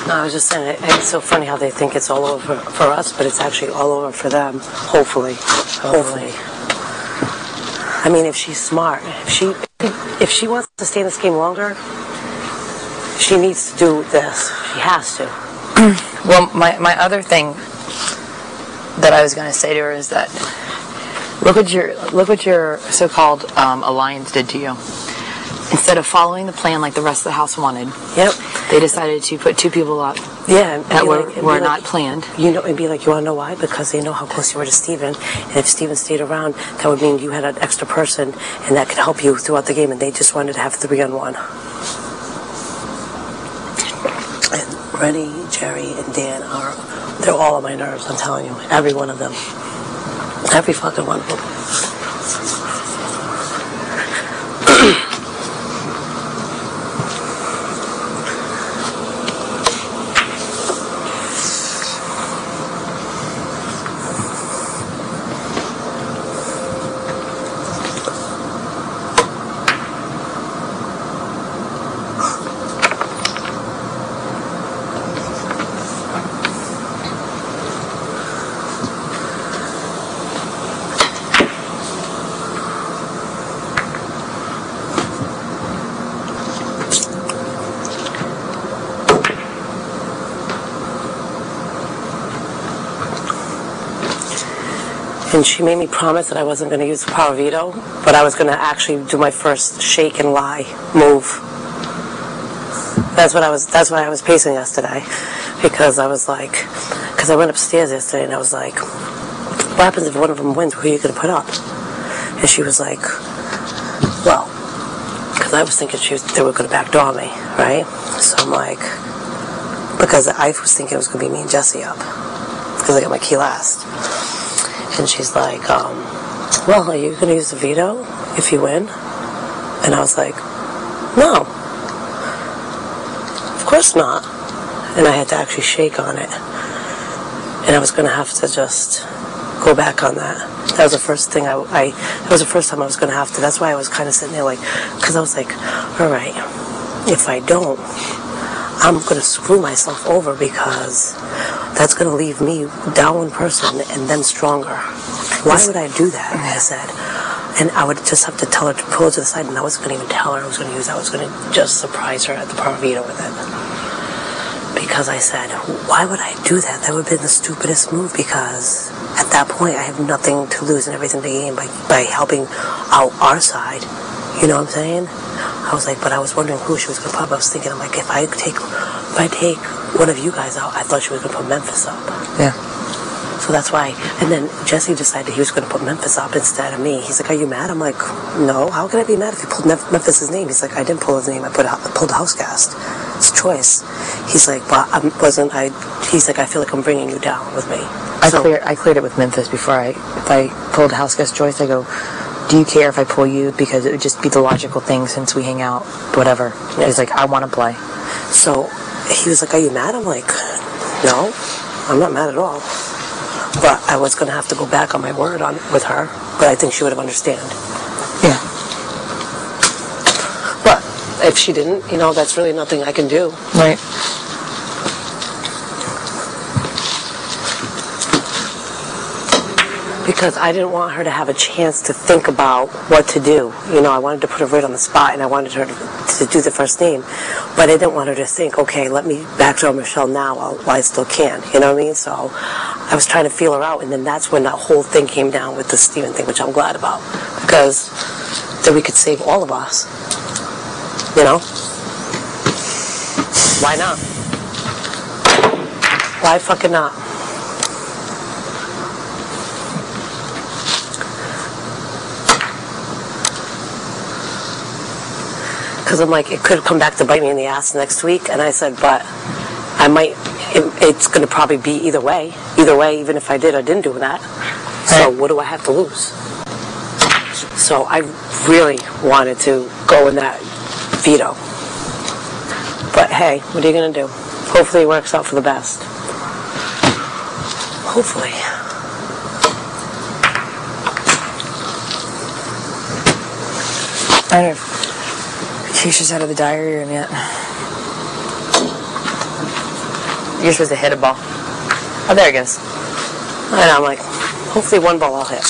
No, I was just saying, it's so funny how they think it's all over for us, but it's actually all over for them. Hopefully. I mean, if she's smart, if she wants to stay in this game longer, she needs to do this. She has to. Well, my other thing that I was going to say to her is that look what your so-called alliance did to you. Instead of following the plan like the rest of the house wanted, they decided to put two people up that were not planned. You know, and be like, you want to know why? Because they know how close you were to Steven, and if Steven stayed around, that would mean you had an extra person, and that could help you throughout the game, and they just wanted to have 3-on-1. And Rennie, Jerry, and Dan they're all on my nerves, I'm telling you. Every one of them. Every fucking one of them. And she made me promise that I wasn't going to use the power veto, but I was going to actually do my first shake and lie move. That's what I was pacing yesterday, because I was like, because I went upstairs yesterday and I was like, what happens if one of them wins? Who are you going to put up? And she was like, well, because I was thinking they were going to backdoor me, right? So I'm like, because I was thinking it was going to be me and Jesse up, because I got my key last. And she's like, well, are you going to use the veto if you win? And I was like, no. Of course not. And I had to actually shake on it. And I was going to have to just go back on that. That was the first thing that was the first time I was going to have to. That's why I was kind of sitting there like, because I was like, all right, if I don't, I'm going to screw myself over, because that's going to leave me down one person and then stronger. Why would I do that? I said. And I would just have to tell her to pull it to the side, and I wasn't going to even tell her I was going to use it. I was going to just surprise her at the power veto with it. Because I said, why would I do that? That would have been the stupidest move, because at that point I have nothing to lose and everything to gain by helping out our side. You know what I'm saying? I was like, but I was wondering who she was going to put up. I was thinking, I'm like, if I take one of you guys out, I thought she was going to put Memphis up. Yeah. So that's why. And then Jesse decided he was going to put Memphis up instead of me. He's like, are you mad? I'm like, no. How can I be mad if you pulled Memphis's name? He's like, I didn't pull his name. I pulled Housecast. It's a choice. He's like, well, he's like, I feel like I'm bringing you down with me. I cleared it with Memphis before if I pulled Housecast choice, I go, do you care if I pull you? Because it would just be the logical thing since we hang out, whatever. Yeah. He's like, I want to play. So he was like, are you mad? I'm like, no, I'm not mad at all. But I was going to have to go back on my word with her, but I think she would have understood. Yeah. But if she didn't, that's really nothing I can do. Right. Because I didn't want her to have a chance to think about what to do. I wanted to put her right on the spot, and I wanted her to do the first name. But I didn't want her to think, okay, let me backdoor Michelle now while I still can. You know what I mean? So I was trying to feel her out, and then that's when that whole thing came down with the Steven thing, which I'm glad about. Because then we could save all of us. Why not? Why fucking not? Because I'm like, it could come back to bite me in the ass next week. And I said, but it's going to probably be either way. Either way, even if I did or didn't do that. So what do I have to lose? So I really wanted to go in that veto. But hey, what are you going to do? Hopefully it works out for the best. Hopefully. I don't know. Keisha's out of the diary room yet. you're supposed to hit a ball. Oh, there it goes. And I'm like, hopefully one ball I'll hit.